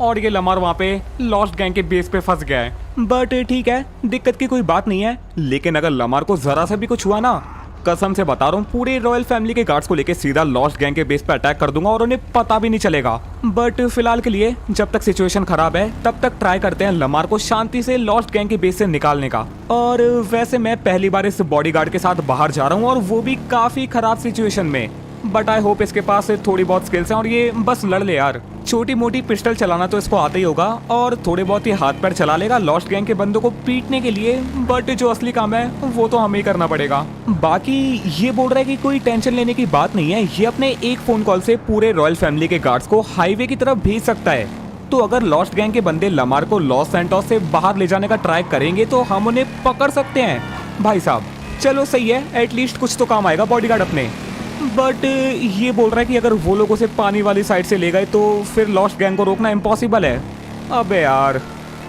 और ये लमार वहाँ पे लॉस्ट गैंग के बेस पे फंस गया है। बट ठीक है, दिक्कत की कोई बात नहीं है। लेकिन अगर लमार को जरा सा भी कुछ हुआ ना, कसम से बता रहा हूँ पूरे रॉयल फैमिली के गार्ड्स को लेके सीधा लॉस्ट गैंग के बेस पे अटैक कर दूंगा और उन्हें पता भी नहीं चलेगा। बट फिलहाल के लिए जब तक सिचुएशन खराब है तब तक ट्राई करते हैं लमार को शांति से लॉस्ट गैंग के बेस से निकालने का। और वैसे मैं पहली बार इस बॉडीगार्ड के साथ बाहर जा रहा हूँ और वो भी काफी खराब सिचुएशन में। बट आई होप इसके पास थोड़ी बहुत स्किल्स हैं और ये बस लड़ ले यार। छोटी मोटी पिस्टल चलाना तो इसको आता ही होगा और थोड़े बहुत ये हाथ पैर चला लेगा लॉस्ट गैंग के बंदों को पीटने के लिए। बट जो असली काम है वो तो हमें ही करना पड़ेगा। बाकी ये बोल रहा है कि कोई टेंशन लेने की बात नहीं है, ये अपने एक फोन कॉल से पूरे रॉयल फैमिली के गार्ड्स को हाईवे की तरफ भेज सकता है। तो अगर लॉस्ट गैंग के बंदे लमार को लॉस सैंटोस से बाहर ले जाने का ट्राई करेंगे तो हम उन्हें पकड़ सकते हैं। भाई साहब चलो सही है, एटलीस्ट कुछ तो काम आएगा बॉडीगार्ड अपने। बट ये बोल रहा है कि अगर वो लोग उसे पानी वाली साइड से ले गए तो फिर लॉस्ट गैंग को रोकना इम्पॉसिबल है। अबे यार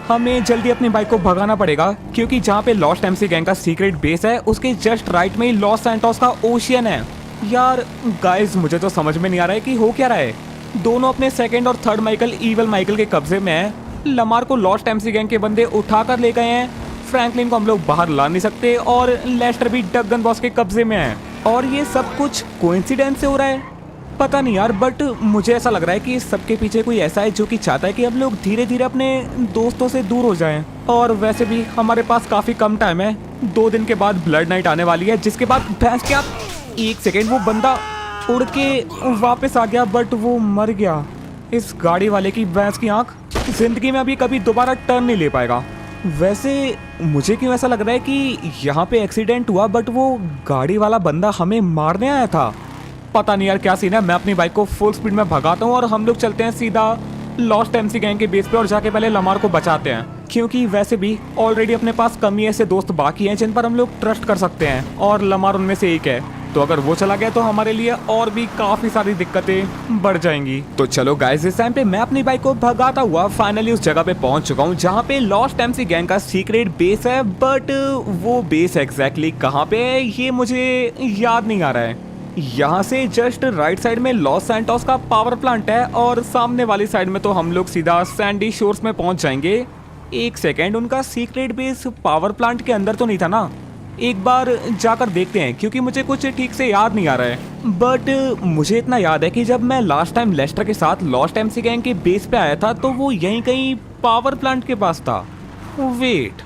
हमें जल्दी अपनी बाइक को भगाना पड़ेगा क्योंकि जहाँ पे लॉस्ट एमसी गैंग का सीक्रेट बेस है उसके जस्ट राइट में ही लॉस सैंटोस का ओशियन है। यार गाइस मुझे तो समझ में नहीं आ रहा है कि हो क्या रहा है। दोनों अपने सेकेंड और थर्ड माइकल ईवल माइकल के कब्जे में है। लमार को लॉस्ट एमसी गैंग के बंदे उठा कर ले गए हैं, फ्रैंकलिन को हम लोग बाहर ला नहीं सकते और लेस्टर भी डग गन बॉस के कब्जे में है। और ये सब कुछ कोइंसिडेंस से हो रहा है, पता नहीं यार। बट मुझे ऐसा लग रहा है कि इस सबके पीछे कोई ऐसा है जो कि चाहता है कि हम लोग धीरे धीरे अपने दोस्तों से दूर हो जाएं। और वैसे भी हमारे पास काफ़ी कम टाइम है, 2 दिन के बाद ब्लड नाइट आने वाली है जिसके बाद भैंस क्या। एक सेकेंड, वो बंदा उड़ के वापस आ गया बट वो मर गया। इस गाड़ी वाले की भैंस की आँख जिंदगी में अभी कभी दोबारा टर्न नहीं ले पाएगा। वैसे मुझे क्यों ऐसा लग रहा है कि यहाँ पे एक्सीडेंट हुआ बट वो गाड़ी वाला बंदा हमें मारने आया था। पता नहीं यार क्या सीन है। मैं अपनी बाइक को फुल स्पीड में भगाता हूँ और हम लोग चलते हैं सीधा लॉस्ट एमसी गैंग के बेस पे और जाके पहले लमार को बचाते हैं क्योंकि वैसे भी ऑलरेडी अपने पास कम ही ऐसे दोस्त बाकी हैं जिन पर हम लोग ट्रस्ट कर सकते हैं और लमार उनमें से एक है। तो अगर वो चला गया तो हमारे लिए और भी काफी सारी दिक्कतें बढ़ जाएंगी। तो चलो गाइस इस टाइम पे मैं अपनी बाइक को भगाता हुआ फाइनली उस जगह पे पहुंच चुका हूं जहां पे लॉस्ट एमसी गैंग का सीक्रेट बेस है। बट वो बेस एग्जैक्टली कहां पे है ये मुझे याद नहीं आ रहा है। यहाँ से जस्ट राइट साइड में लॉस सैंटोस का पावर प्लांट है और सामने वाली साइड में तो हम लोग सीधा सैंडी शोर्स में पहुंच जाएंगे। एक सेकेंड, उनका सीक्रेट बेस पावर प्लांट के अंदर तो नहीं था ना? एक बार जाकर देखते हैं क्योंकि मुझे कुछ ठीक से याद नहीं आ रहा है। बट मुझे इतना याद है कि जब मैं लास्ट टाइम लेस्टर के साथ लॉस्ट एमसी गैंग के बेस पे आया था तो वो यहीं कहीं पावर प्लांट के पास था। वेट,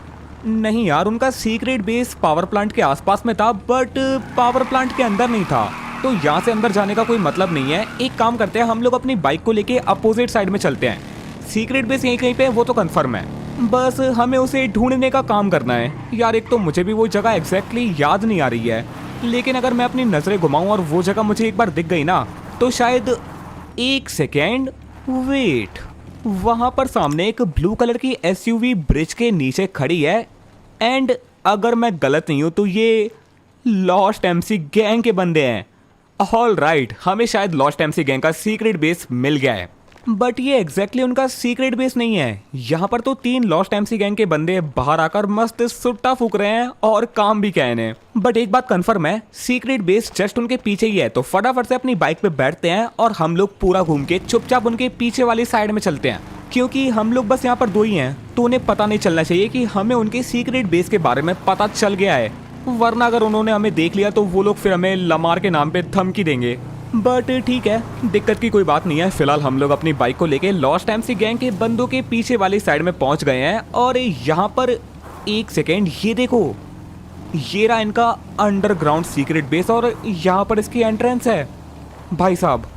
नहीं यार, उनका सीक्रेट बेस पावर प्लांट के आसपास में था बट पावर प्लांट के अंदर नहीं था। तो यहाँ से अंदर जाने का कोई मतलब नहीं है। एक काम करते हैं, हम लोग अपनी बाइक को लेके अपोजिट साइड में चलते हैं। सीक्रेट बेस यहीं कहीं पे वो तो कंफर्म है, बस हमें उसे ढूंढने का काम करना है। यार एक तो मुझे भी वो जगह एग्जैक्टली याद नहीं आ रही है, लेकिन अगर मैं अपनी नज़रें घुमाऊं और वो जगह मुझे एक बार दिख गई ना तो शायद। एक सेकेंड, वेट, वहाँ पर सामने एक ब्लू कलर की एसयूवी ब्रिज के नीचे खड़ी है एंड अगर मैं गलत नहीं हूँ तो ये लॉस्ट एमसी गैंग के बंदे हैं। ऑल राइट, हमें शायद लॉस्ट एमसी गैंग का सीक्रेट बेस मिल गया है बट ये एग्जैक्टली उनका सीक्रेट बेस नहीं है। यहाँ पर तो 3 लॉस्ट एमसी गैंग के बंदे बाहर आकर मस्त सुट्टा फूक रहे हैं और काम भी क्या है। बट एक बात कंफर्म है, सीक्रेट बेस जस्ट उनके पीछे ही है। तो फटाफट से अपनी बाइक पे बैठते हैं और हम लोग पूरा घूम के चुपचाप उनके पीछे वाली साइड में चलते हैं क्योंकि हम लोग बस यहाँ पर 2 ही हैं तो उन्हें पता नहीं चलना चाहिए कि हमें उनके सीक्रेट बेस के बारे में पता चल गया है। वरना अगर उन्होंने हमें देख लिया तो वो लोग फिर हमें लमार के नाम पे धमकी देंगे। बट ठीक है, दिक्कत की कोई बात नहीं है। फिलहाल हम लोग अपनी बाइक को लेके लॉस्ट एमसी गैंग के बंदों के पीछे वाली साइड में पहुंच गए हैं और यहाँ पर एक सेकेंड, ये देखो, ये रहा इनका अंडरग्राउंड सीक्रेट बेस और यहाँ पर इसकी एंट्रेंस है। भाई साहब,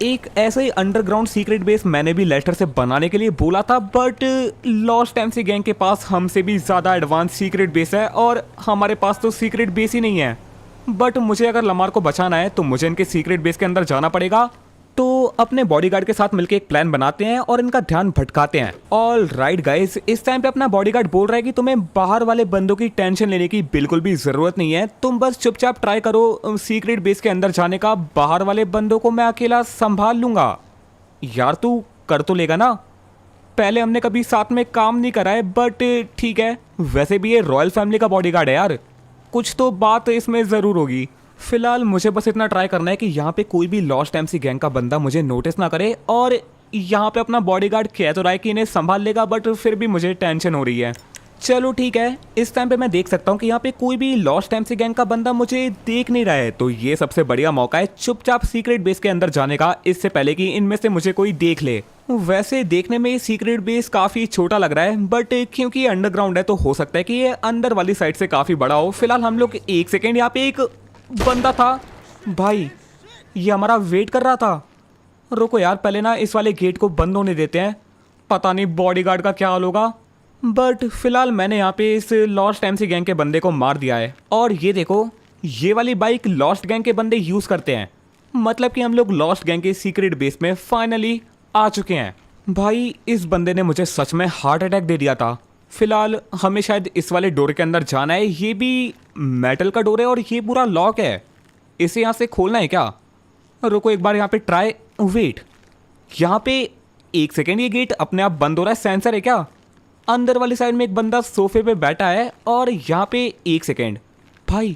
एक ऐसा ही अंडरग्राउंड सीक्रेट बेस मैंने भी लेस्टर से बनाने के लिए बोला था बट लॉस्ट एमसी गैंग के पास हमसे भी ज़्यादा एडवांस सीक्रेट बेस है और हमारे पास तो सीक्रेट बेस ही नहीं है। बट मुझे अगर लमार को बचाना है तो मुझे इनके सीक्रेट बेस के अंदर जाना पड़ेगा। तो अपने बॉडीगार्ड के साथ मिलकर एक प्लान बनाते हैं और इनका ध्यान भटकाते हैं। ऑल राइट गाइस, इस टाइम पे अपना बॉडीगार्ड बोल रहा है कि तुम्हें बाहर वाले बंदों की टेंशन लेने की बिल्कुल भी जरूरत नहीं है, तुम बस चुपचाप ट्राई करो सीक्रेट बेस के अंदर जाने का। बाहर वाले बंदों को मैं अकेला संभाल लूंगा। यार तू कर तो लेगा ना? पहले हमने कभी साथ में काम नहीं करा है बट ठीक है, वैसे भी ये रॉयल फैमिली का बॉडीगार्ड है यार, कुछ तो बात इसमें ज़रूर होगी। फिलहाल मुझे बस इतना ट्राई करना है कि यहाँ पे कोई भी लॉस्ट एमसी गैंग का बंदा मुझे नोटिस ना करे और यहाँ पे अपना बॉडीगार्ड कह तो रहा है कि इन्हें संभाल लेगा, बट फिर भी मुझे टेंशन हो रही है। चलो ठीक है, इस टाइम पे मैं देख सकता हूँ कि यहाँ पे कोई भी लॉस्ट एमसी गैंग का बंदा मुझे देख नहीं रहा है, तो ये सबसे बढ़िया मौका है चुपचाप सीक्रेट बेस के अंदर जाने का, इससे पहले कि इनमें से मुझे कोई देख ले। वैसे देखने में ये सीक्रेट बेस काफी छोटा लग रहा है, बट क्योंकि ये अंडरग्राउंड है तो हो सकता है कि ये अंदर वाली साइड से काफी बड़ा हो। फिलहाल हम लोग एक सेकेंड, यहाँ पे एक बंदा था भाई, ये हमारा वेट कर रहा था। रुको यार, पहले ना इस वाले गेट को बंद होने देते हैं, पता नहीं बॉडीगार्ड का क्या हाल होगा। बट फिलहाल मैंने यहाँ पे इस लॉस्ट एमसी गैंग के बंदे को मार दिया है। और ये देखो, ये वाली बाइक लॉस्ट गैंग के बंदे यूज़ करते हैं, मतलब कि हम लोग लॉस्ट गैंग के सीक्रेट बेस में फाइनली आ चुके हैं। भाई इस बंदे ने मुझे सच में हार्ट अटैक दे दिया था। फिलहाल हमें शायद इस वाले डोर के अंदर जाना है, ये भी मेटल का डोर है और ये पूरा लॉक है, इसे यहाँ से खोलना है क्या? रुको एक बार यहाँ पे ट्राई, वेट, यहाँ पे एक सेकेंड, ये गेट अपने आप बंद हो रहा है, सेंसर है क्या? अंदर वाली साइड में एक बंदा सोफे पे बैठा है और यहाँ पे एक सेकेंड, भाई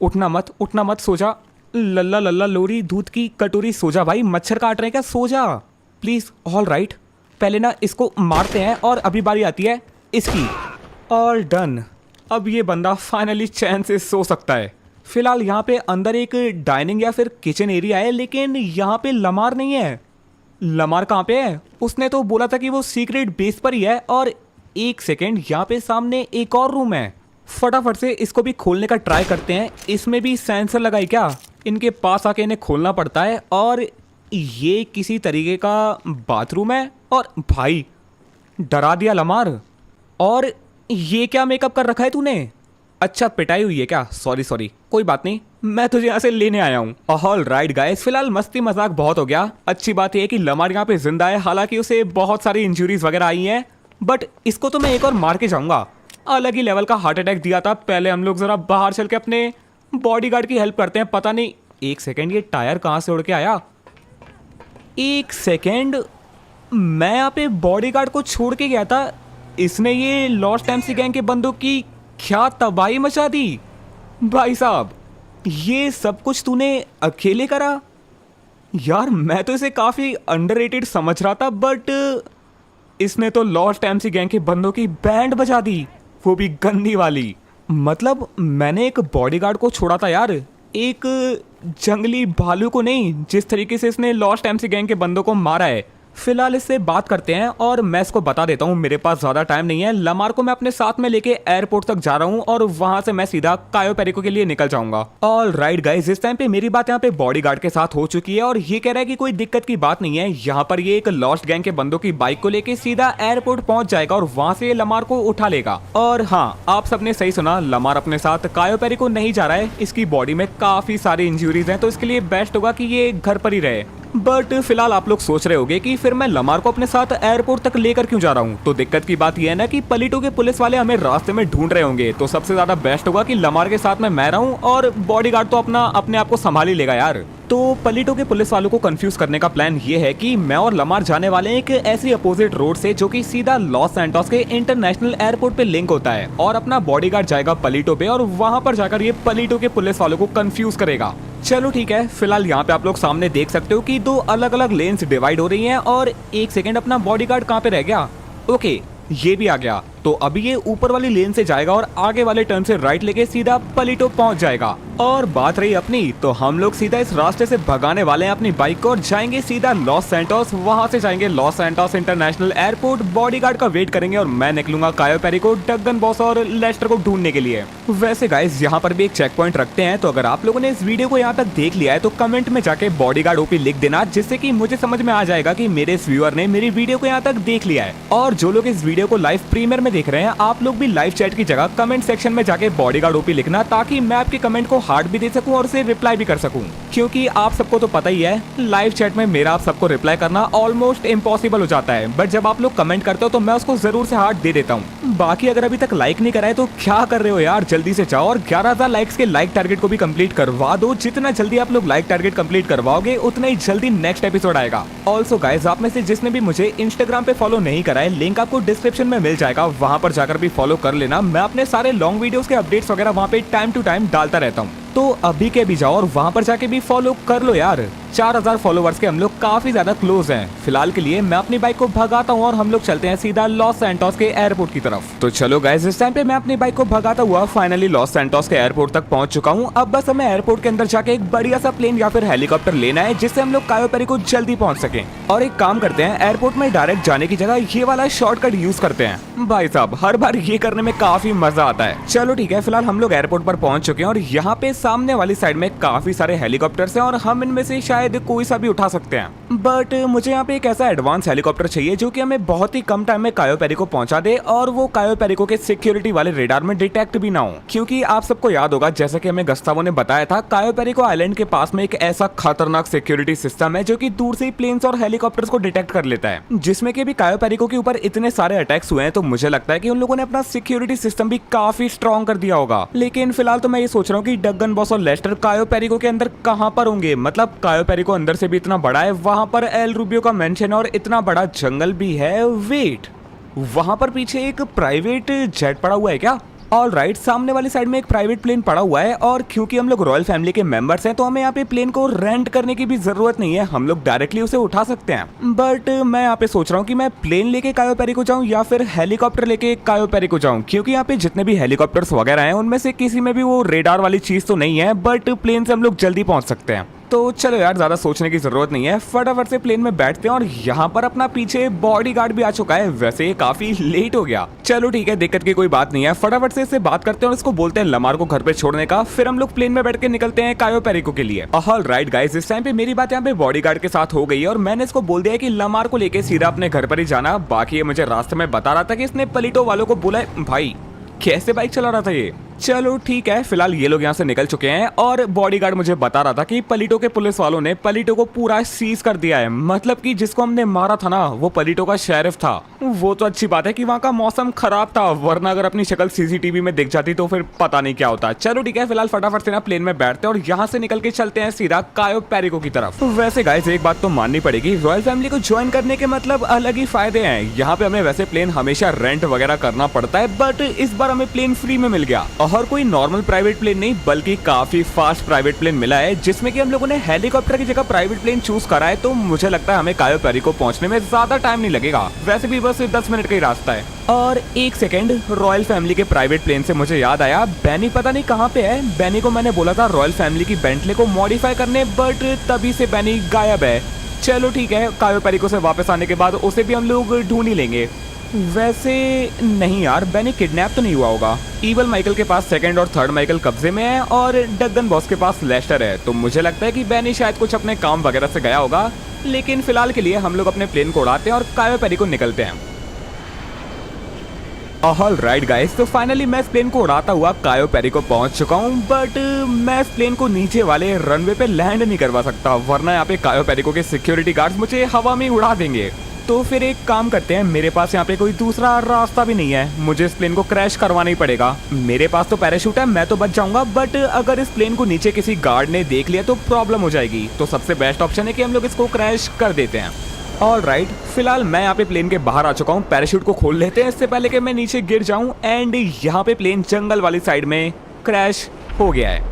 उठना मत, सो जा, लल्ला लल्ला लोरी दूध की कटोरी, सो जा भाई, मच्छर काट रहे हैं क्या, सो जा प्लीज। ऑल राइट, पहले ना इसको मारते हैं और अभी बारी आती है इसकी। ऑल डन, अब ये बंदा फाइनली चैन से सो सकता है। फिलहाल यहाँ पे अंदर एक डाइनिंग या फिर किचन एरिया है, लेकिन यहाँ पे लमार नहीं है। लमार कहाँ पे है? उसने तो बोला था कि वो सीक्रेट बेस पर ही है। और एक सेकेंड, यहाँ पे सामने एक और रूम है, फटाफट से इसको भी खोलने का ट्राई करते हैं। इसमें भी सेंसर लगाई क्या? इनके पास आके इन्हें खोलना पड़ता है। और ये किसी तरीके का बाथरूम है। और भाई डरा दिया लमार। और ये क्या मेकअप कर रखा है तूने? अच्छा पिटाई हुई है क्या? सॉरी, कोई बात नहीं, मैं तुझे यहाँ से लेने आया हूँ। ऑल राइट गाइस, फिलहाल मस्ती मजाक बहुत हो गया। अच्छी बात यह है कि लमार यहाँ पे जिंदा है, हालांकि उसे बहुत सारी इंजरीज वगैरह आई हैं, बट इसको तो मैं एक और मार के जाऊंगा। अलग ही लेवल का हार्ट अटैक दिया था। पहले हम लोग जरा बाहर चल के अपने बॉडीगार्ड की हेल्प करते हैं। पता नहीं, एक सेकेंड, ये टायर कहाँ से उड़ के आया? एक सेकेंड, मैं यहाँ पे बॉडीगार्ड को छोड़ के गया था, इसने ये लॉस्ट एमसी गैंग के बंदों की क्या तबाही मचा दी। भाई साहब, ये सब कुछ तूने अकेले करा? यार मैं तो इसे काफी अंडररेटेड समझ रहा था, बट इसने तो लॉस्ट एमसी गैंग के बंदों की बैंड बजा दी, वो भी गंदी वाली। मतलब मैंने एक बॉडीगार्ड को छोड़ा था यार, एक जंगली भालू को नहीं। जिस तरीके से इसने लॉस्ट एमसी गैंग के बंदों को मारा है, फिलहाल इससे बात करते हैं और मैं इसको बता देता हूँ मेरे पास ज्यादा टाइम नहीं है। लमार को मैं अपने साथ में लेके एयरपोर्ट तक जा रहा हूँ और वहां से मैं सीधा कायो पेरिको के लिए निकल जाऊंगा। ऑल राइट गाइस, इस टाइम पे मेरी बात यहाँ पे बॉडीगार्ड के साथ हो चुकी है और ये कह रहा है कि कोई दिक्कत की बात नहीं है। यहाँ पर ये एक लॉस्ट गैंग के बंदों की बाइक को लेके सीधा एयरपोर्ट पहुंच जाएगा और वहां से लमार को उठा लेगा। और हाँ, आप सबने सही सुना, लमार अपने साथ कायो पेरिको नहीं जा रहा है। इसकी बॉडी में काफी सारी इंजरीज हैं, तो इसके लिए बेस्ट होगा कि ये घर पर ही रहे। बट फिलहाल आप लोग सोच रहे होंगे कि फिर मैं लमार को अपने साथ एयरपोर्ट तक लेकर क्यों जा रहा हूँ? तो दिक्कत की बात यह है ना कि पलीटो के पुलिस वाले हमें रास्ते में ढूंढ रहे होंगे, तो सबसे ज्यादा बेस्ट होगा कि लमार के साथ में मैं रहूं और बॉडीगार्ड तो अपने आप को संभाल ही लेगा यार। तो पलीटो के पुलिस वालों को कंफ्यूज करने का प्लान ये है कि मैं और लमार जाने वाले हैं एक ऐसी अपोजिट रोड से जो कि सीधा लॉस सैंटोस के इंटरनेशनल एयरपोर्ट पे लिंक होता है, और अपना बॉडीगार्ड जाएगा पलीटो पे और वहां पर जाकर ये पलीटो के पुलिस वालों को कंफ्यूज करेगा। चलो ठीक है, फिलहाल यहाँ पे आप लोग सामने देख सकते हो कि दो अलग अलग लेन्स डिवाइड हो रही हैं। और एक सेकेंड, अपना बॉडीगार्ड कहाँ पे रह गया? ओके, ये भी आ गया। तो अभी ये ऊपर वाली लेन से जाएगा और आगे वाले टर्न से राइट लेके सीधा पलीटो पहुंच जाएगा। और बात रही अपनी, तो हम लोग सीधा इस रास्ते से भगाने वाले हैं अपनी बाइक को और जाएंगे सीधा लॉस सैंटोस। वहां से जाएंगे Los Santos international airport, bodyguard का वेट करेंगे और मैं निकलूंगा कायो पेरिको, डगन बॉस और लेस्टर को ढूंढने के लिए। वैसे गाइस, यहाँ पर भी एक चेक पॉइंट रखते हैं, तो अगर आप लोगों ने इस वीडियो को यहाँ तक देख लिया है तो कमेंट में जाके बॉडीगार्ड ओपी लिख देना, जिससे कि मुझे समझ में आ जाएगा कि मेरे इस व्यूअर ने मेरी वीडियो को यहाँ तक देख लिया है। और जो लोग इस वीडियो को लाइव प्रीमियर में देख रहे हैं, आप लोग भी लाइव चैट की जगह कमेंट सेक्शन में जाके बॉडीगार्ड ओपी लिखना, ताकि मैं आपके कमेंट को हार्ट भी दे सकूं और उसे रिप्लाई भी कर सकूं। क्योंकि आप सबको तो पता ही है, लाइव चैट में मेरा आप सबको रिप्लाई करना ऑलमोस्ट इम्पॉसिबल हो जाता है, बट जब आप लोग कमेंट करते हो तो मैं उसको जरूर से हार्ट दे देता हूँ। बाकी अगर अभी तक लाइक नहीं कराए तो क्या कर रहे हो यार, जल्दी से जाओ और 11,000 लाइक्स के लाइक टारगेट को भी कंप्लीट करवा दो। जितना जल्दी आप लोग लाइक टारगेट कंप्लीट करवाओगे, उतना ही जल्दी नेक्स्ट एपिसोड आएगा। ऑल्सो गाइस, आप में से जिसने भी मुझे इंस्टाग्राम पे फॉलो नहीं करा है, लिंक आपको डिस्क्रिप्शन में मिल जाएगा, वहां पर जाकर भी फॉलो कर लेना। मैं अपने सारे लॉन्ग वीडियोस के अपडेट्स वगैरह वहां पे टाइम टू टाइम डालता रहता हूँ, तो अभी के भी जाओ और वहां पर जाके भी फॉलो कर लो यार। 4000 फॉलोवर्स के हम लोग काफी ज्यादा क्लोज हैं। फिलहाल के लिए मैं अपनी बाइक को भगाता हूँ और हम लोग चलते हैं सीधा लॉस सैंटोस के एयरपोर्ट की तरफ। तो चलो गाइस, इस टाइम पे मैं अपनी बाइक को भगाता हुआ फाइनली लॉस सैंटोस के एयरपोर्ट तक पहुंच चुका हूँ। अब बस हमें एयरपोर्ट के अंदर जाके एक बढ़िया सा प्लेन या फिर हेलीकॉप्टर लेना है जिससे हम लोग कायो पेरी को जल्दी पहुंच सके। और एक काम करते हैं, एयरपोर्ट में डायरेक्ट जाने की जगह ये वाला शॉर्टकट यूज करते हैं। भाई साहब, हर बार ये करने में काफी मजा आता है। चलो ठीक है, फिलहाल हम लोग एयरपोर्ट पर पहुंच चुके हैं और यहाँ पे सामने वाली साइड में काफी सारे हेलीकॉप्टर्स हैं और हम इनमें से शायद कोई सा भी उठा सकते हैं। बट मुझे यहाँ पे एक ऐसा एडवांस हेलीकॉप्टर चाहिए जो कि हमें बहुत ही कम टाइम में कायो पेरिको पहुंचा दे और वो कायो पेरिको के सिक्योरिटी वाले रेडार में डिटेक्ट भी ना हो। क्योंकि आप सबको याद होगा, जैसा कि हमें गस्तावो ने बताया था, कायो पेरिको आइलैंड के पास में एक ऐसा खतरनाक सिक्योरिटी सिस्टम है जो कि दूर से ही प्लेन्स और हेलीकॉप्टर्स को डिटेक्ट कर लेता है, जिसमें कि भी कायो पेरिको के ऊपर इतने सारे अटैक्स हुए हैं तो मुझे लगता है कि उन लोगों ने अपना सिक्योरिटी सिस्टम भी काफी स्ट्रॉन्ग कर दिया होगा। लेकिन फिलहाल तो मैं ये सोच रहा हूँ कि डगन बॉस और लेस्टर कायो पेरिको के अंदर कहाँ पर होंगे। मतलब कायो पेरिको अंदर से भी इतना बड़ा है, वहां पर एल रूबियो का मेंशन और इतना बड़ा जंगल भी है। वेट, वहां पर पीछे एक प्राइवेट जेट पड़ा हुआ है क्या? ऑल राइट, सामने वाली साइड में एक प्राइवेट प्लेन पड़ा हुआ है और क्योंकि हम लोग रॉयल फैमिली के मेंबर्स हैं तो हमें यहाँ पे प्लेन को रेंट करने की भी जरूरत नहीं है, हम लोग डायरेक्टली उसे उठा सकते हैं। बट मैं यहाँ पे सोच रहा हूँ कि मैं प्लेन लेके कायो पेरी को जाऊँ या फिर हेलीकॉप्टर लेके कायो पेरी को जाऊँ, क्योंकि यहाँ पे जितने भी हेलीकॉप्टर्स वगैरह हैं उनमें से किसी में भी वो रेडार वाली चीज तो नहीं है, बट प्लेन से हम लोग जल्दी पहुंच सकते हैं। तो चलो यार, ज्यादा सोचने की जरूरत नहीं है, फटाफट से प्लेन में बैठते हैं। और यहाँ पर अपना पीछे बॉडीगार्ड भी आ चुका है, वैसे ये काफी लेट हो गया। चलो ठीक है, दिक्कत की कोई बात नहीं है, फटाफट से इससे बात करते हैं और इसको बोलते हैं लमार को घर पे छोड़ने का। फिर हम लोग प्लेन में बैठ के निकलते हैं कायो पेरिको के लिए। ऑल राइट गाइस, इस टाइम पे मेरी बात यहाँ पे बॉडीगार्ड के साथ हो गई है और मैंने इसको बोल दिया कि लमार को लेके सीधा अपने घर पर ही जाना। बाकी ये मुझे रास्ते में बता रहा था कि इसने पलिटो वालों को बोला है। भाई कैसे बाइक चला रहा था ये। चलो ठीक है, फिलहाल ये लोग यहाँ से निकल चुके हैं और बॉडीगार्ड मुझे बता रहा था कि पलिटो के पुलिस वालों ने पलिटो को पूरा सीज कर दिया है। मतलब कि जिसको हमने मारा था ना, वो पलिटो का शेरिफ था। वो तो अच्छी बात है कि वहाँ का मौसम खराब था, वरना अगर अपनी शक्ल सीसीटीवी में दिख जाती तो फिर पता नहीं क्या होता। चलो ठीक है, फिलहाल फटाफट से ना प्लेन में बैठते हैं और यहाँ से निकल के चलते हैं सीधा कायो पेरिको की तरफ। वैसे गाइस, एक बात तो माननी पड़ेगी, रॉयल फैमिली को ज्वाइन करने के मतलब अलग ही फायदे हैं। यहाँ पे हमें वैसे प्लेन हमेशा रेंट वगैरह करना पड़ता है, बट इस बार हमें प्लेन फ्री में मिल गया और कोई नॉर्मल प्राइवेट प्लेन नहीं बल्कि काफी फास्ट प्राइवेट प्लेन मिला है, जिसमें कि हम लोगों ने हेलीकॉप्टर की जगह प्राइवेट प्लेन चूज करा है। तो मुझे लगता है हमें कायो पेरिको पहुंचने में ज्यादा टाइम नहीं लगेगा, वैसे भी बस 10 मिनट का ही रास्ता है। और एक सेकंड, रॉयल फैमिली के प्राइवेट प्लेन से मुझे याद आया, बैनी पता नहीं कहाँ पे है। बैनी को मैंने बोला था रॉयल फैमिली की बेंटले को मॉडिफाई करने, बट तभी से बैनी गायब है। चलो ठीक है, कायो पेरिको से वापस आने के बाद उसे भी हम लोग ढूंढ ही लेंगे। वैसे नहीं यार, बेनी किडनैप तो नहीं हुआ होगा। ईवल माइकल के पास सेकंड और थर्ड माइकल कब्जे में है और डगन बॉस के पास लेस्टर है, तो मुझे लगता है कि बेनी शायद कुछ अपने काम वगैरह से गया होगा। लेकिन फिलहाल के लिए हम लोग अपने प्लेन को उड़ाते हैं और कायो पेरी को निकलते हैं। ऑल राइट गाइस, तो फाइनली मैं इस प्लेन को उड़ाता हुआ कायो पेरी को पहुंच चुका हूं, बट मैं इस प्लेन को नीचे वाले रनवे पे लैंड नहीं करवा सकता, वरना यहाँ पे कायो पेरिको के सिक्योरिटी गार्ड्स मुझे हवा में उड़ा देंगे। तो फिर एक काम करते हैं, मेरे पास यहाँ पे कोई दूसरा रास्ता भी नहीं है, मुझे इस प्लेन को क्रैश करवाना ही पड़ेगा। मेरे पास तो पैराशूट है, मैं तो बच जाऊंगा, बट अगर इस प्लेन को नीचे किसी गार्ड ने देख लिया तो प्रॉब्लम हो जाएगी। तो सबसे बेस्ट ऑप्शन है कि हम लोग इसको क्रैश कर देते हैं। ऑल राइट, फिलहाल मैं यहाँ पे प्लेन के बाहर आ चुका हूँ, पैराशूट को खोल लेते हैं इससे पहले कि मैं नीचे गिर जाऊँ। एंड यहाँ पे प्लेन जंगल वाली साइड में क्रैश हो गया है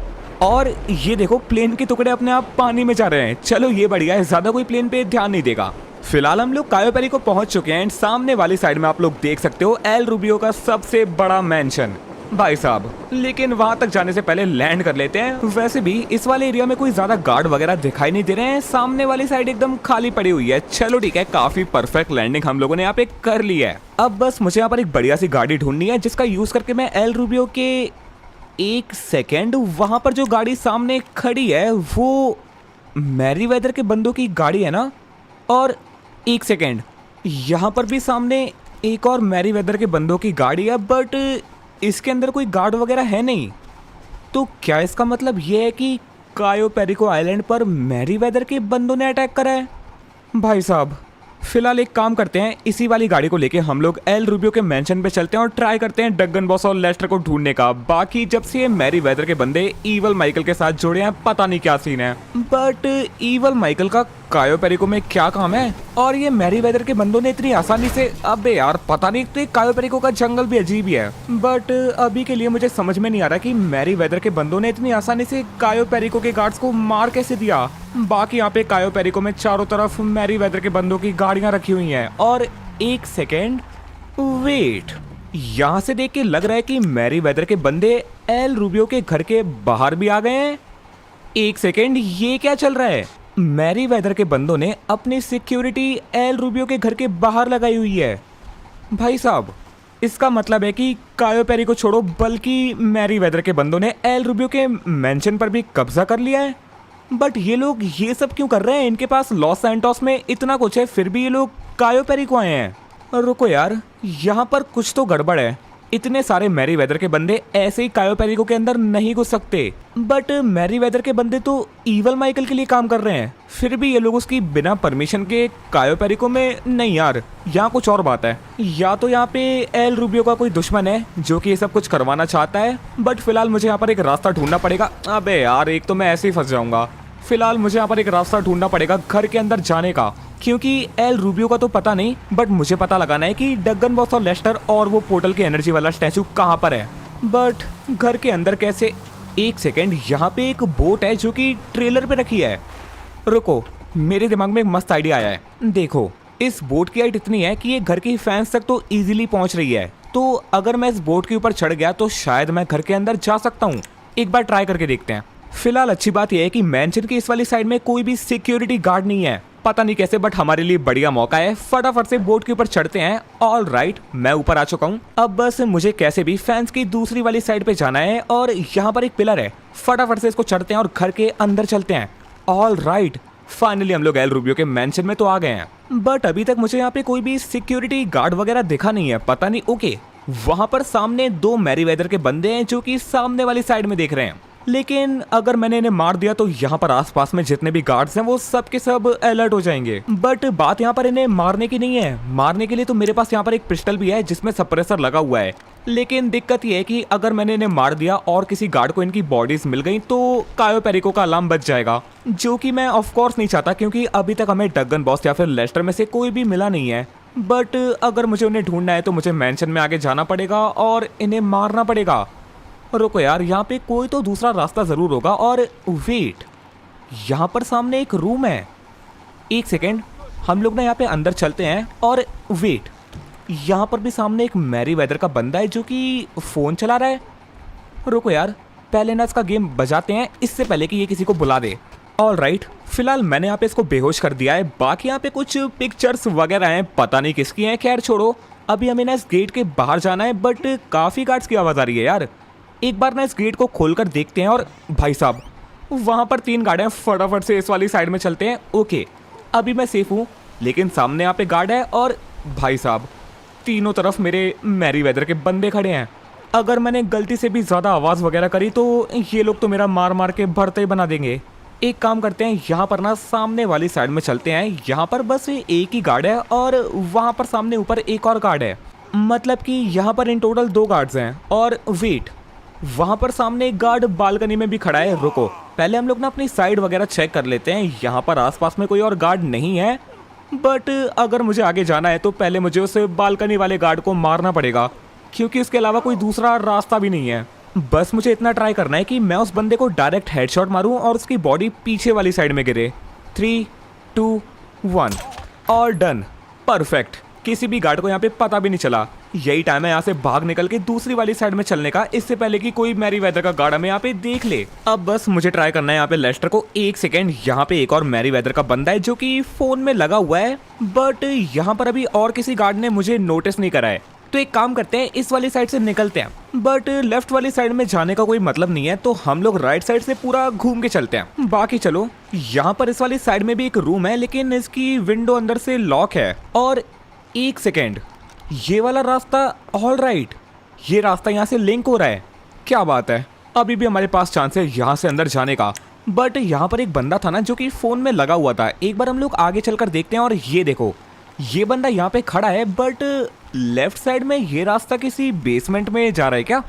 और ये देखो प्लेन के टुकड़े अपने आप पानी में जा रहे हैं। चलो ये बढ़िया है, ज्यादा कोई प्लेन पे ध्यान नहीं देगा। फिलहाल हम लोग कायो पेरी को पहुंच चुके हैं एंड सामने वाली साइड में आप लोग देख सकते हो एल रूबियो का सबसे बड़ा मैंशन। भाई साहब, लेकिन वहां तक जाने से पहले लैंड कर लेते हैं। वैसे भी इस वाले एरिया में कोई ज्यादा गार्ड वगैरह दिखाई नहीं दे रहे हैं, सामने वाली साइड एकदम खाली पड़ी हुई है। चलो ठीक है, काफी परफेक्ट लैंडिंग हम लोगों ने यहाँ पे कर ली है। अब बस मुझे यहाँ पर एक बढ़िया सी गाड़ी ढूंढनी है जिसका यूज करके मैं एल रूबियो के, एक सेकेंड, वहां पर जो गाड़ी सामने खड़ी है वो मैरीवेदर के बंदों की गाड़ी है ना। और एक सेकेंड, यहाँ पर भी सामने एक और मैरीवेदर के बंदों की गाड़ी है, बट इसके अंदर कोई गार्ड वगैरह है नहीं। तो क्या इसका मतलब ये है कि कायो पेरिको आइलैंड पर मैरीवेदर के बंदों ने अटैक करा है? भाई साहब, फिलहाल एक काम करते हैं, इसी वाली गाड़ी को लेके हम लोग एल रूबियो के मेंशन पे चलते हैं और ट्राई करते हैं डगन बॉस और लेस्टर को ढूंढने का। बाकी जब से ये मैरीवेदर के बंदे ईवल माइकल के साथ जुड़े हैं, पता नहीं क्या सीन है। बट ईवल माइकल का कायो पेरिको में क्या काम है? और ये मैरीवेदर के बंदों ने इतनी आसानी से, अबे यार पता नहीं, तो कायो पेरिको का जंगल भी अजीब ही है। बट अभी के लिए मुझे समझ में नहीं आ रहा कि मैरीवेदर के बंदों ने इतनी आसानी से कायो पेरिको के गार्ड्स को मार कैसे दिया। बाकी यहाँ पे कायो पेरिको में चारों तरफ मैरीवेदर के बंदों की गाड़ियां रखी हुई हैं। और एक सेकेंड, वेट, यहाँ से देख के लग रहा है कि मैरीवेदर के बंदे एल रूबियो के घर के बाहर भी आ गए हैं। एक सेकेंड, ये क्या चल रहा है? मैरीवेदर के बंदों ने अपनी सिक्योरिटी एल रूबियो के घर के बाहर लगाई हुई है। भाई साहब, इसका मतलब है कि कायो पेरी को छोड़ो, बल्कि मैरीवेदर के बंदों ने एल रूबियो के मेंशन पर भी कब्जा कर लिया है। बट ये लोग ये सब क्यों कर रहे हैं? इनके पास लॉस सैंटोस में इतना कुछ है, फिर भी ये लोग कायो पेरी को आए हैं। रुको यार, यहाँ पर कुछ तो गड़बड़ है। इतने सारे मैरीवेदर के बंदे ऐसे ही कायो पेरिको के अंदर नहीं घुस सकते। बट मैरीवेदर के बंदे तो ईवल माइकल के लिए काम कर रहे हैं, फिर भी ये लोग उसकी बिना परमिशन के कायो पेरिको में नहीं। यार यहाँ कुछ और बात है। या तो यहाँ पे एल रूबियो का कोई दुश्मन है जो कि ये सब कुछ करवाना चाहता है। बट फिलहाल मुझे यहाँ पर एक रास्ता ढूंढना पड़ेगा। अबे यार, एक तो मैं ऐसे ही फंस जाऊंगा। फिलहाल मुझे यहाँ पर एक रास्ता ढूंढना पड़ेगा घर के अंदर जाने का, क्योंकि एल रूबियो का तो पता नहीं, बट मुझे पता लगाना है कि डगन बॉस और लेस्टर और वो पोर्टल के एनर्जी वाला स्टैचू कहाँ पर है। बट घर के अंदर कैसे? एक सेकेंड, यहाँ पे एक बोट है जो कि ट्रेलर पे रखी है। रुको, मेरे दिमाग में एक मस्त आइडिया आया है। देखो, इस बोट की हाइट इतनी है कि ये घर की फैंस तक तो इजीली पहुंच रही है। तो अगर मैं इस बोट के ऊपर चढ़ गया तो शायद मैं घर के अंदर जा सकता हूँ। एक बार ट्राई करके देखते हैं। फिलहाल अच्छी बात यह है कि मैंशन की इस वाली साइड में कोई भी सिक्योरिटी गार्ड नहीं है, पता नहीं कैसे, बट हमारे लिए बढ़िया मौका है। फटाफट से बोट के ऊपर चढ़ते हैं। ऑल राइट, मैं ऊपर आ चुका हूँ। अब बस मुझे कैसे भी फैंस की दूसरी वाली साइड पे जाना है। और यहाँ पर एक पिलर है, फटाफट से इसको चढ़ते हैं और घर के अंदर चलते हैं। ऑल राइट, फाइनली हम लोग एल रूबियो के मैंशन में तो आ गए हैं। बट अभी तक मुझे यहाँ पे कोई भी सिक्योरिटी गार्ड वगैरह दिखा नहीं है, पता नहीं। ओके, वहां पर सामने दो मैरीवेदर के बंदे हैं जो कि सामने वाली साइड में देख रहे हैं। लेकिन अगर मैंने इन्हें मार दिया तो यहाँ पर आसपास में जितने भी गार्ड्स हैं वो सब के सब अलर्ट हो जाएंगे। बट बात यहाँ पर इन्हें मारने की नहीं है। मारने के लिए तो मेरे पास यहाँ पर एक पिस्टल भी है जिसमें सप्रेसर लगा हुआ है। लेकिन दिक्कत ये है कि अगर मैंने इन्हें मार दिया और किसी गार्ड को इनकी बॉडीज मिल गई तो कायो पेरिको का अलार्म बच जाएगा, जो कि मैं ऑफ कोर्स नहीं चाहता, क्योंकि अभी तक हमें डगन बॉस या फिर लेस्टर में से कोई भी मिला नहीं है। बट अगर मुझे उन्हें ढूंढना है तो मुझे मैंशन में आगे जाना पड़ेगा और इन्हें मारना पड़ेगा। रुको यार, यहाँ पे कोई तो दूसरा रास्ता जरूर होगा। और वेट, यहाँ पर सामने एक रूम है। एक सेकेंड, हम लोग ना यहाँ पे अंदर चलते हैं। और वेट, यहाँ पर भी सामने एक मैरीवेदर का बंदा है जो कि फोन चला रहा है। रुको यार, पहले ना इसका गेम बजाते हैं इससे पहले कि ये किसी को बुला दे। ऑल राइट, फिलहाल मैंने यहाँ पे इसको बेहोश कर दिया है। बाकी यहाँ पे कुछ पिक्चर्स वगैरह हैं, पता नहीं किसकी हैं। खैर छोड़ो, अभी हमें ना इस गेट के बाहर जाना है। बट काफी गार्ड्स की आवाज आ रही है यार। एक बार ना इस गेट को खोलकर देखते हैं। और भाई साहब, वहां पर 3 गार्ड हैं, फटाफट से इस वाली साइड में चलते हैं। ओके, अभी मैं सेफ हूँ, लेकिन सामने यहाँ पे गार्ड है। और भाई साहब, तीनों तरफ मेरे मैरीवेदर के बंदे खड़े हैं। अगर मैंने गलती से भी ज़्यादा आवाज़ वगैरह करी तो ये लोग तो मेरा मार मार के भरते ही बना देंगे। एक काम करते हैं, यहाँ पर ना सामने वाली साइड में चलते हैं। यहाँ पर बस एक ही गार्ड है और वहाँ पर सामने ऊपर एक और गार्ड है। मतलब कि यहाँ पर इन टोटल 2 गार्ड्स हैं। और वेट, वहाँ पर सामने एक गार्ड बालकनी में भी खड़ा है। रुको, पहले हम लोग ना अपनी साइड वगैरह चेक कर लेते हैं। यहाँ पर आसपास में कोई और गार्ड नहीं है। बट अगर मुझे आगे जाना है तो पहले मुझे उस बालकनी वाले गार्ड को मारना पड़ेगा, क्योंकि उसके अलावा कोई दूसरा रास्ता भी नहीं है। बस मुझे इतना ट्राई करना है कि मैं उस बंदे को डायरेक्ट हेडशॉट मारूं और उसकी बॉडी पीछे वाली साइड में गिरे। 3, 2, 1 और डन। परफेक्ट, किसी भी गार्ड को यहाँ पे पता भी नहीं चला। यही टाइम है यहाँ से भाग निकल के दूसरी वाली साइड में चलने का, इससे पहले कि कोई मैरीवेदर का गार्ड हमें यहाँ पे देख ले। अब बस मुझे ट्राई करना है यहाँ पे लेस्टर को। एक सेकेंड, यहाँ पे एक और मैरीवेदर का बंदा है जो कि फोन में लगा हुआ है। बट यहाँ पर अभी और किसी गार्ड ने मुझे नोटिस नहीं करा है। तो एक काम करते हैं, इस वाली साइड से निकलते हैं। बट लेफ्ट वाली साइड में जाने का कोई मतलब नहीं है, तो हम लोग राइट साइड से पूरा घूम के चलते हैं। बाकी चलो, यहाँ पर इस वाली साइड में भी एक रूम है, लेकिन इसकी विंडो अंदर से लॉक है। और एक सेकेंड, ये वाला रास्ता, ऑल राइट, ये रास्ता यहाँ से लिंक हो रहा है। क्या बात है, अभी भी हमारे पास चांस है यहाँ से अंदर जाने का। बट यहाँ पर एक बंदा था ना जो कि फोन में लगा हुआ था। एक बार हम लोग आगे चलकर देखते हैं। और ये देखो, ये बंदा यहाँ पे खड़ा है। बट लेफ्ट साइड में ये रास्ता किसी बेसमेंट में जा रहा है क्या?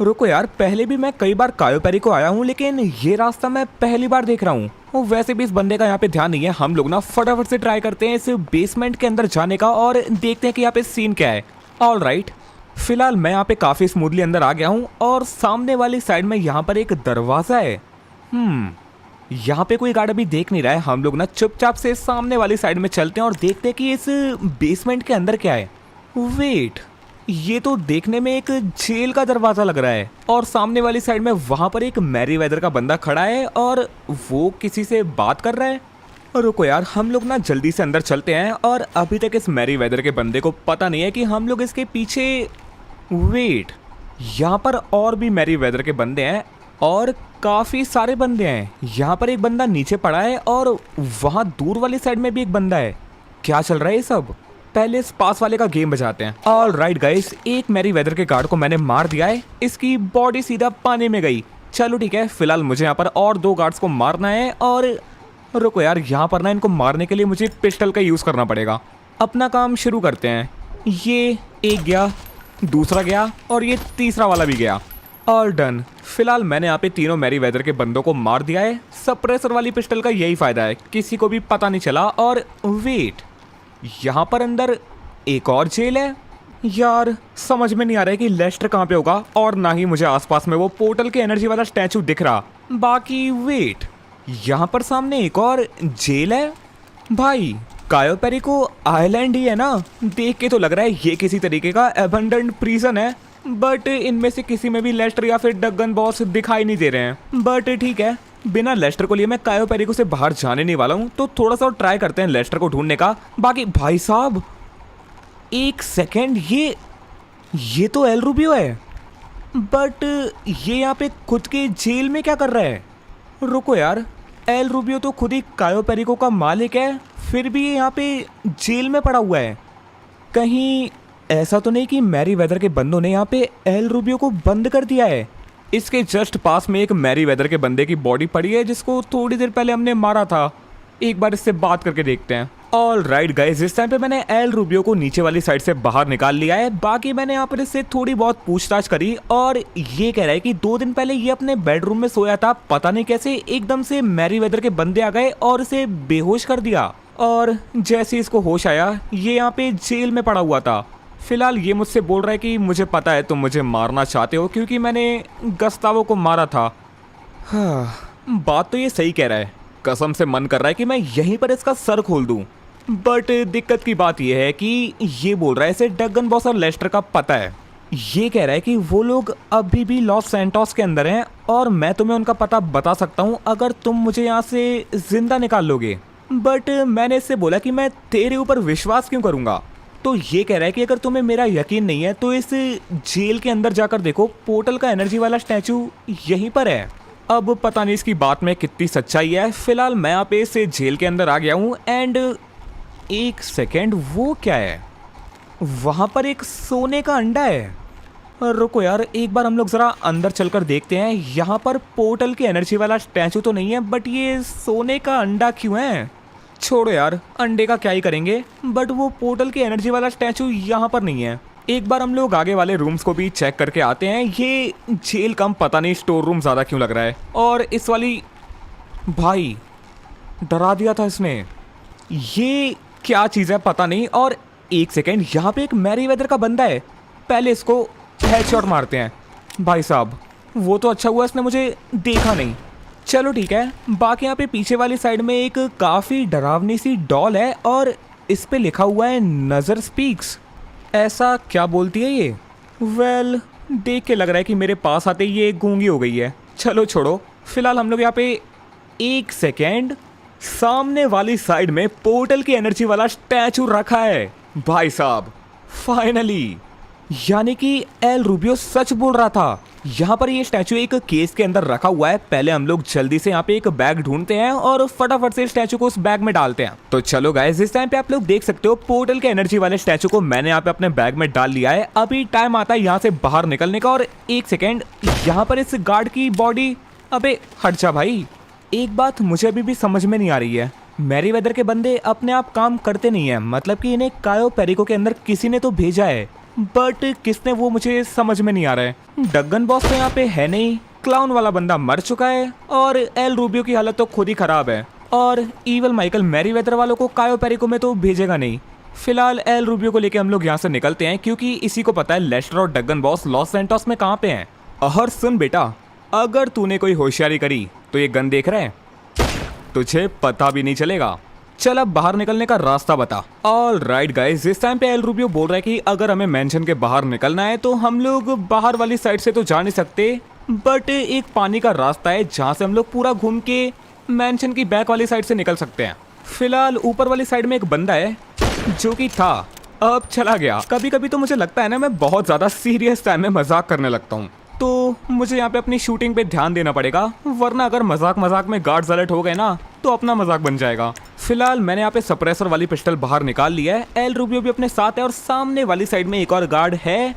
रुको यार, पहले भी मैं कई बार कायो पेरी को आया हूँ, लेकिन ये रास्ता मैं पहली बार देख रहा हूँ। वैसे भी इस बंदे का यहाँ पे ध्यान नहीं है। हम लोग ना फटाफट से ट्राई करते हैं इस बेसमेंट के अंदर जाने का और देखते हैं कि यहाँ पे सीन क्या है। ऑल राइट, फिलहाल मैं यहाँ पे काफी स्मूथली अंदर आ गया हूँ और सामने वाली साइड में यहाँ पर एक दरवाजा है। यहाँ पे कोई गार्ड अभी देख नहीं रहा है। हम लोग ना चुपचाप से सामने वाली साइड में चलते हैं और देखते हैं कि इस बेसमेंट के अंदर क्या है। वेट, ये तो देखने में एक जेल का दरवाजा लग रहा है और सामने वाली साइड में वहां पर एक मैरीवेदर का बंदा खड़ा है और वो किसी से बात कर रहा है। रुको यार, हम लोग ना जल्दी से अंदर चलते हैं और अभी तक इस मैरीवेदर के बंदे को पता नहीं है कि हम लोग इसके पीछे। वेट, यहाँ पर और भी मैरीवेदर के बंदे हैं और काफी सारे बंदे हैं। यहाँ पर एक बंदा नीचे पड़ा है और वहां दूर वाली साइड में भी एक बंदा है। क्या चल रहा है ये सब? पहले इस पास वाले का गेम बजाते हैं। ऑल राइट गाइस, एक मैरीवेदर के गार्ड को मैंने मार दिया है। इसकी बॉडी सीधा पानी में गई। चलो ठीक है, फिलहाल मुझे यहाँ पर और 2 गार्ड्स को मारना है। और रुको यार, यहाँ पर ना इनको मारने के लिए मुझे पिस्टल का यूज़ करना पड़ेगा। अपना काम शुरू करते हैं। ये एक गया, दूसरा गया और ये तीसरा वाला भी गया। All done. फिलहाल मैंने यहाँ पे तीनों मैरीवेदर के बंदों को मार दिया है। सप्रेसर वाली पिस्टल का यही फायदा है, किसी को भी पता नहीं चला। और वेट, यहाँ पर अंदर एक और जेल है। यार समझ में नहीं आ रहा है कि लेस्टर कहाँ पे होगा और ना ही मुझे आसपास में वो पोर्टल के एनर्जी वाला स्टैचू दिख रहा। बाकी वेट, यहाँ पर सामने एक और जेल है। भाई, कायो पेरी को आइलैंड ही है ना? देख के तो लग रहा है ये किसी तरीके का एबंडेंट प्रिजन है, बट इनमें से किसी में भी लेस्टर या फिर डगन बॉस दिखाई नहीं दे रहे हैं। बट ठीक है, बिना लेस्टर को लिए मैं कायो पेरी को से बाहर जाने नहीं वाला हूँ, तो थोड़ा सा ट्राई करते हैं लेस्टर को ढूंढने का। बाकी भाई साहब, एक सेकेंड, ये तो एल रूबियो है, बट ये यहाँ पे खुद के जेल में क्या कर रहा है? रुको यार, एल रूबियो तो खुद ही कायो पेरिको का मालिक है, फिर भी ये यहाँ पे जेल में पड़ा हुआ है। कहीं ऐसा तो नहीं कि मैरीवेदर के बंदों ने यहाँ पे एल रूबियो को बंद कर दिया है? इसके जस्ट पास में एक मैरीवेदर के बंदे की बॉडी पड़ी है जिसको थोड़ी देर पहले हमने मारा था। एक बार इससे बात करके देखते हैं। ऑल राइट गाइज, इस टाइम पे मैंने एल रूबियो को नीचे वाली साइड से बाहर निकाल लिया है। बाकी मैंने यहाँ पर इससे थोड़ी बहुत पूछताछ करी और ये कह रहा है कि 2 दिन पहले ये अपने बेडरूम में सोया था। पता नहीं कैसे एकदम से मैरीवेदर के बंदे आ गए और इसे बेहोश कर दिया और जैसे इसको होश आया ये यहाँ पे जेल में पड़ा हुआ था। फिलहाल ये मुझसे बोल रहा है कि मुझे पता है तुम मुझे मारना चाहते हो क्योंकि मैंने गस्तावो को मारा था। हाँ, बात तो ये सही कह रहा है। कसम से मन कर रहा है कि मैं यहीं पर इसका सर खोल दूं। बट दिक्कत की बात यह है कि ये बोल रहा है इसे डगन बॉस और लेस्टर का पता है। ये कह रहा है कि वो लोग अभी भी लॉस सैंटोस के अंदर हैं और मैं तुम्हें उनका पता बता सकता हूँ अगर तुम मुझे यहाँ से जिंदा निकाल लोगे। बट मैंने इससे बोला कि मैं तेरे ऊपर विश्वास क्यों करूँगा? तो ये कह रहा है कि अगर तुम्हें मेरा यकीन नहीं है तो इस जेल के अंदर जाकर देखो, पोर्टल का एनर्जी वाला स्टैचू यहीं पर है। अब पता नहीं इसकी बात में कितनी सच्चाई है। फिलहाल मैं यहाँ पे इस जेल के अंदर आ गया हूँ एंड एक सेकेंड, वो क्या है? वहाँ पर एक सोने का अंडा है। रुको यार, एक बार हम लोग ज़रा अंदर चलकर देखते हैं। यहाँ पर पोर्टल के एनर्जी वाला स्टैचू तो नहीं है, बट ये सोने का अंडा क्यों है? छोड़ो यार, अंडे का क्या ही करेंगे, बट वो पोर्टल के एनर्जी वाला स्टैचू यहाँ पर नहीं है। एक बार हम लोग आगे वाले रूम्स को भी चेक करके आते हैं। ये जेल कम, पता नहीं स्टोर रूम ज़्यादा क्यों लग रहा है। और इस वाली, भाई डरा दिया था इसने। ये क्या चीज़ है पता नहीं। और एक सेकेंड, यहाँ पे एक मैरीवेदर का बंदा है, पहले इसको हेडशॉट मारते हैं। भाई साहब, वो तो अच्छा हुआ इसने मुझे देखा नहीं। चलो ठीक है। बाकी यहाँ पे पीछे वाली साइड में एक काफ़ी डरावनी सी डॉल है और इस पे लिखा हुआ है नज़र स्पीक्स। ऐसा क्या बोलती है ये? वेल, देख के लग रहा है कि मेरे पास आते ही ये गूंगी हो गई है। चलो छोड़ो, फिलहाल हम लोग यहाँ पे एक सेकेंड, सामने वाली साइड में पोर्टल की एनर्जी वाला स्टैचू रखा है। भाई साहब, फाइनली, यानी कि एल रूबियो सच बोल रहा था। यहाँ पर ये स्टैचू एक केस के अंदर रखा हुआ है। पहले हम लोग जल्दी से यहाँ पे एक बैग ढूंढते हैं और फटाफट से स्टैचू को उस बैग में डालते हैं। तो चलो गाइस, इस टाइम पे आप लोग देख सकते हो पोर्टल के एनर्जी वाले स्टैचू को मैंने यहाँ पे अपने बैग में डाल लिया है। अभी टाइम आता है यहाँ से बाहर निकलने का। और एक सेकेंड, यहाँ पर इस गार्ड की बॉडी, अबे हट जा भाई। एक बात मुझे अभी भी समझ में नहीं आ रही है, मैरीवेदर के बंदे अपने आप काम करते नहीं है, मतलब कि इन्हें कायो पेरिको के अंदर किसी ने तो भेजा है। बट किसने वो मुझे समझ में नहीं आ रहा है। डगन बॉस तो यहाँ पे है नहीं, क्लाउन वाला बंदा मर चुका है और एल रूबियो की हालत तो खुद ही खराब है, और ईवल माइकल मैरीवेदर वालों को कायो पेरिको में तो भेजेगा नहीं। फिलहाल एल रूबियो को लेके हम लोग यहाँ से निकलते हैं, क्योंकि इसी को पता है लेस्टर और डगन बॉस लॉस सैंटोस में कहाँ पे हैं। और सुन बेटा, अगर तूने कोई होशियारी करी तो ये गन देख रहे हैं, तुझे पता भी नहीं चलेगा। चल अब बाहर निकलने का रास्ता बता। ऑल राइट गाइस, इस टाइम पे एल रूबियो बोल रहा है कि अगर हमें मेंशन के बाहर निकलना है तो हम लोग बाहर वाली साइड से तो जा नहीं सकते, बट एक पानी का रास्ता है जहाँ से हम लोग पूरा घूम के मेंशन की बैक वाली साइड से निकल सकते हैं। फिलहाल ऊपर वाली साइड में एक बंदा है जो कि था, अब चला गया। कभी कभी तो मुझे लगता है ना, मैं बहुत ज़्यादा सीरियस टाइम में मजाक करने लगता हूँ, तो मुझे यहाँ पे अपनी शूटिंग पे ध्यान देना पड़ेगा, वरना अगर मजाक मजाक में गार्ड्स अलर्ट हो गए ना तो अपना मजाक बन जाएगा। फिलहाल मैंने यहाँ पे सप्रेसर वाली पिस्टल बाहर निकाल लिया है, एल रूबियो भी अपने साथ है और सामने वाली साइड में एक और गार्ड है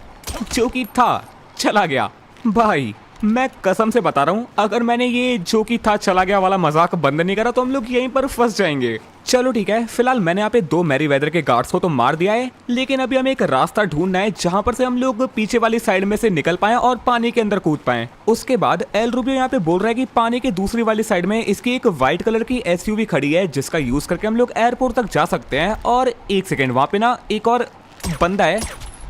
जो कि था चला गया। भाई मैं कसम से बता रहा हूँ, अगर मैंने ये जो कि था चला गया वाला मजाक बंद नहीं करा तो हम लोग यहीं पर फंस जाएंगे। चलो ठीक है, फिलहाल मैंने यहाँ पे 2 मैरीवेदर के गार्ड्स को तो मार दिया है, लेकिन अभी हमें एक रास्ता ढूंढना है जहाँ पर से हम लोग पीछे वाली साइड में से निकल पाए और पानी के अंदर कूद पाए। उसके बाद एल रूबियो यहाँ पे बोल रहा है कि पानी के दूसरी वाली साइड में इसकी एक व्हाइट कलर की एसयूवी खड़ी है, जिसका यूज करके हम लोग एयरपोर्ट तक जा सकते हैं। और एक सेकेंड, वहाँ पे ना एक और बंदा है।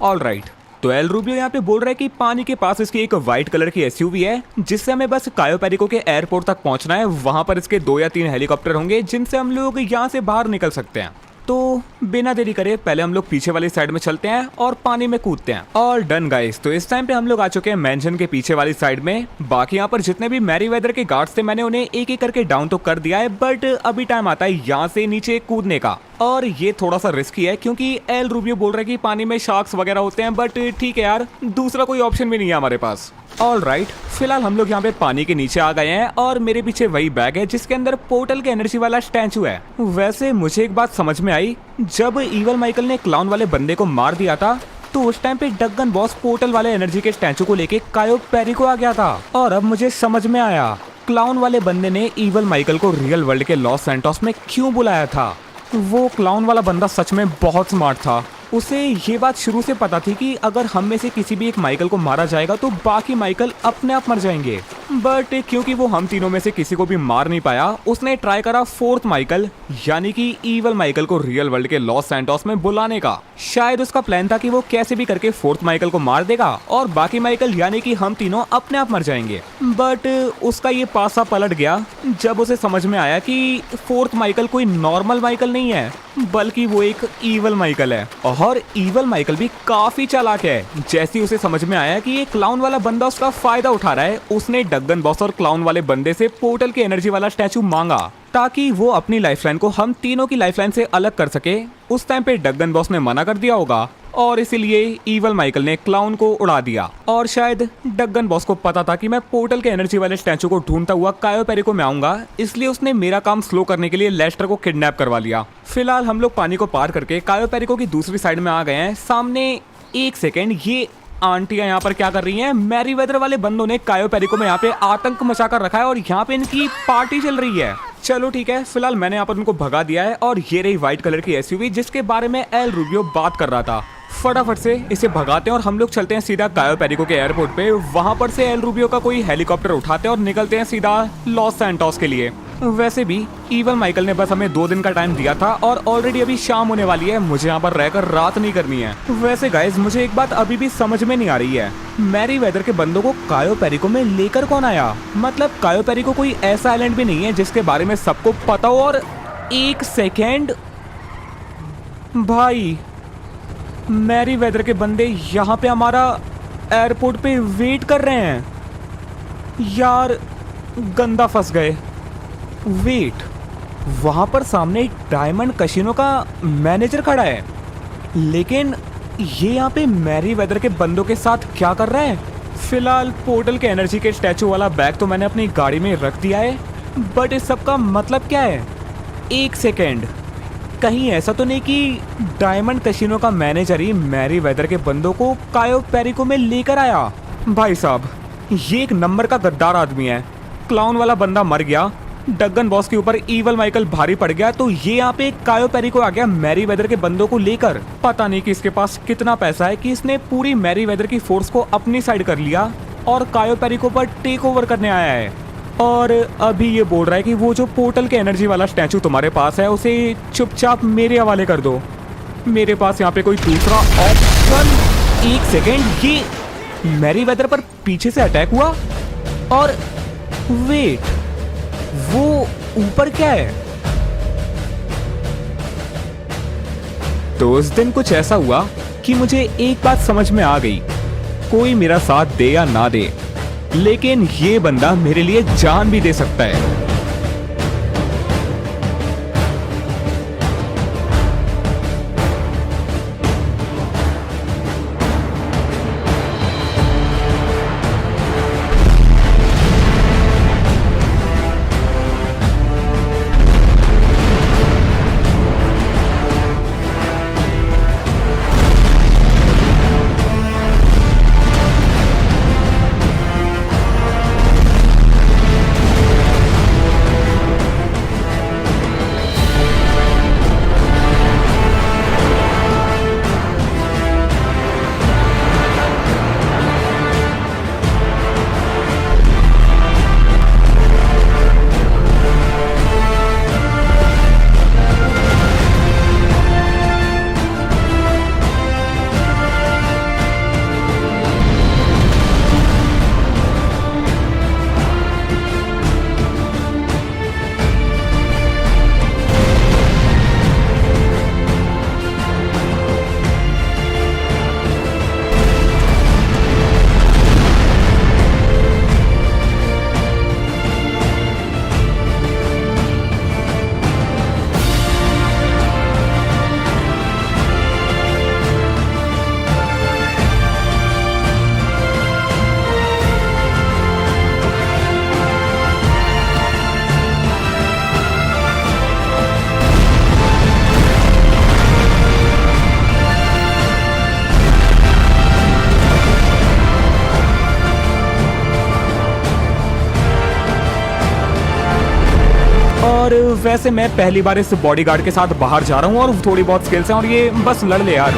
ऑल राइट, तो एल रूबियो यहाँ पे बोल रहा है कि पानी के पास इसकी एक व्हाइट कलर की एसयूवी है, जिससे हमें बस कायो पेरिको के एयरपोर्ट तक पहुंचना है। वहां पर इसके 2 या 3 हेलीकॉप्टर होंगे जिनसे हम लोग यहाँ से बाहर निकल सकते हैं। तो बिना देरी करे पहले हम लोग पीछे वाली साइड में चलते हैं और पानी में कूदते हैं। ऑल डन गाइस, तो इस टाइम पे हम लोग आ चुके हैं मेंशन के पीछे वाली साइड में। बाकी यहाँ पर जितने भी मैरीवेदर के गार्ड्स थे मैंने उन्हें एक एक करके डाउन तो कर दिया है, बट अभी टाइम आता है यहाँ से नीचे कूदने का, और ये थोड़ा सा रिस्की है क्योंकि एल रूबियो बोल रहा है कि पानी में शार्क्स वगैरह होते हैं, बट ठीक है यार, दूसरा कोई ऑप्शन भी नहीं है हमारे पास। ऑल राइट, फिलहाल हम लोग यहाँ पे पानी के नीचे आ गए हैं और मेरे पीछे वही बैग है जिसके अंदर पोर्टल के एनर्जी वाला स्टैचू है। वैसे मुझे एक बात समझ में आई, जब ईवल माइकल ने क्लाउन वाले बंदे को मार दिया था तो उस टाइम पे डगन बॉस पोर्टल वाले एनर्जी के स्टैचू को लेके कायो पेरिको आ गया था। और अब मुझे समझ में आया क्लाउन वाले बंदे ने ईवल माइकल को रियल वर्ल्ड के लॉस सैंटोस में क्यों बुलाया था। वो क्लाउन वाला बंदा सच में बहुत स्मार्ट था। उसे ये बात शुरू से पता थी कि अगर हम में से किसी भी एक माइकल को मारा जाएगा तो बाकी माइकल अपने आप मर जाएंगे, बट क्योंकि वो हम तीनों में से किसी को भी मार नहीं पाया, उसने ट्राई करा 4th माइकल यानी कि ईवल माइकल को रियल वर्ल्ड के लॉस सैंटोस में बुलाने का। शायद उसका प्लान था कि वो कैसे भी करके 4th माइकल को मार देगा और बाकी माइकल यानी कि हम तीनों अपने आप मर जाएंगे। बट उसका ये पासा पलट गया जब उसे समझ में आया कि 4th माइकल कोई नॉर्मल माइकल नहीं है, बल्कि वो एक ईवल माइकल है। और ईवल माइकल भी काफी चालाक है। जैसे उसे समझ में आया कि ये क्लाउन वाला बंदा उसका फायदा उठा रहा है, उसने डगन बॉस और क्लाउन वाले बंदे से पोर्टल के एनर्जी वाला स्टैचू मांगा ताकि वो अपनी लाइफलाइन को हम तीनों की लाइफलाइन से अलग कर सके। उस टाइम पे डगन बॉस ने मना कर दिया होगा और इसीलिए ईवल माइकल ने क्लाउन को उड़ा दिया। और शायद डगन बॉस को पता था कि मैं पोर्टल के एनर्जी वाले स्टैचू को ढूंढता हुआ कायो पेरिको में आऊंगा, इसलिए उसने मेरा काम स्लो करने के लिए लेस्टर को किडनैप करवा लिया। फिलहाल हम लोग पानी को पार करके कायो पेरिको की दूसरी साइड में आ गए हैं। सामने एक सेकेंड, ये आंटियां यहाँ पर क्या कर रही हैं? मैरीवेदर वाले बंदों ने कायो पेरिको में यहाँ पे आतंक मचा कर रखा है और यहाँ पे इनकी पार्टी चल रही है। चलो ठीक है, फिलहाल मैंने यहाँ पर उनको भगा दिया है और ये रही व्हाइट कलर की एसयूवी जिसके बारे में एल रूबियो बात कर रहा था। फटाफट से इसे भगाते हैं और हम लोग चलते हैं सीधा कायो पेरिको के एयरपोर्ट पे। वहां पर से एल रूबियो का कोई हेलीकॉप्टर उठाते हैं और निकलते हैं सीधा लॉस सैंटोस के लिए। वैसे भी ईवल माइकल ने बस हमें 2 दिन का टाइम दिया था और ऑलरेडी अभी शाम होने वाली है, मुझे यहाँ पर रहकर रात नहीं करनी है। वैसे गाइज, मुझे एक बात अभी भी समझ में नहीं आ रही है, मैरीवेदर के बंदों को कायो पेरिको में लेकर कौन आया? मतलब कायो पेरिको कोई ऐसा आइलैंड भी नहीं है जिसके बारे में सबको पता हो। और एक सेकेंड भाई, मैरीवेदर के बंदे यहाँ पे हमारा एयरपोर्ट पे वेट कर रहे हैं। यार गंदा फंस गए। वेट, वहाँ पर सामने एक डायमंड कसिनो का मैनेजर खड़ा है, लेकिन ये यहाँ पे मैरीवेदर के बंदों के साथ क्या कर रहा है? फिलहाल पोर्टल के एनर्जी के स्टैचू वाला बैग तो मैंने अपनी गाड़ी में रख दिया है, बट इस सब का मतलब क्या है? एक सेकेंड, कहीं ऐसा तो नहीं कि डायमंड कसिनो का मैनेजर ही मैरीवेदर के बंदों को कायो पेरिको में लेकर आया? भाई साहब, ये एक नंबर का गद्दार आदमी है। क्लाउन वाला बंदा मर गया, डगन बॉस के ऊपर ईवल माइकल भारी पड़ गया तो ये यहाँ पे कायो पेरी को आ गया मैरी वेदर के बंदों को लेकर। पता नहीं कि इसके पास कितना पैसा है कि इसने पूरी मैरी वेदर की फोर्स को अपनी साइड कर लिया और कायो पेरी को पर टेक ओवर करने आया है। और अभी ये बोल रहा है कि वो जो पोर्टल के एनर्जी वाला स्टैचू तुम्हारे पास है उसे चुपचाप मेरे हवाले कर दो। मेरे पास यहाँ पे कोई दूसरा ऑप्शन। एक सेकेंड, ये मैरी वेदर पर पीछे से अटैक हुआ और वेट, वो ऊपर क्या है? तो उस दिन कुछ ऐसा हुआ कि मुझे एक बात समझ में आ गई, कोई मेरा साथ दे या ना दे, लेकिन ये बंदा मेरे लिए जान भी दे सकता है। और वैसे मैं पहली बार इस बॉडीगार्ड के साथ बाहर जा रहा हूँ और थोड़ी बहुत स्किल्स हैं और ये बस लड़ ले यार।